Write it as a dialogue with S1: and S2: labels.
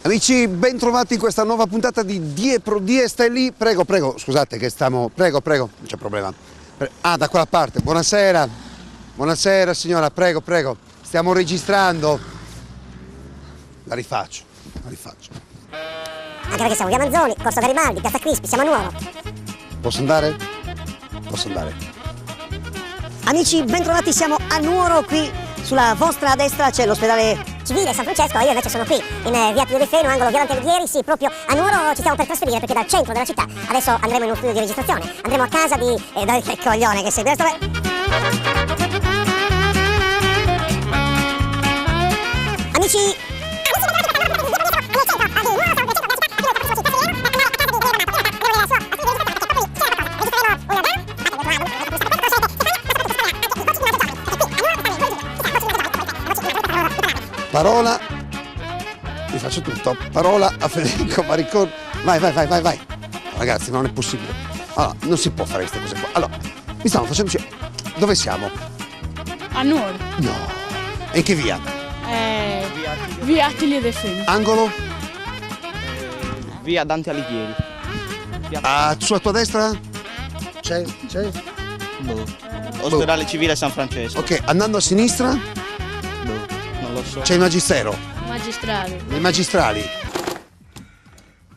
S1: Amici, ben trovati in questa nuova puntata di Dietro Die Stelli. Prego, prego, scusate che stiamo... Prego, prego, non c'è problema. Da quella parte. Buonasera. Buonasera signora, prego, prego. Stiamo registrando. La rifaccio, la rifaccio.
S2: Anche perché siamo via Manzoni, Corso Garibaldi, Piazza Crispi, siamo a Nuoro.
S1: Posso andare? Posso andare.
S2: Amici, ben trovati, siamo a Nuoro, qui sulla vostra destra c'è l'ospedale civile San Francesco, io invece sono qui in via Pio De Feno, angolo Violante Alighieri, sì, proprio a Nuoro ci stiamo per trasferire perché dal centro della città adesso andremo in uno studio di registrazione, andremo a casa di... che coglione che sei, questo Amici...
S1: Parola, vi faccio tutto, parola a Federico Maricon. Vai, vai, vai, vai, vai. Ragazzi, ma non è possibile. Allora, non si può fare queste cose qua. Allora, mi stanno facendo... Dove siamo?
S3: A Nuoro.
S1: No. E in che via?
S3: Via Attilio De Feno.
S1: Angolo?
S4: Via Dante Alighieri.
S1: Sulla tua destra? C'è? C'è?
S4: Ospedale Civile San Francesco.
S1: Ok, andando a sinistra
S4: Non lo so.
S1: c'è il Magistero.
S3: Magistrale.
S1: I magistrali.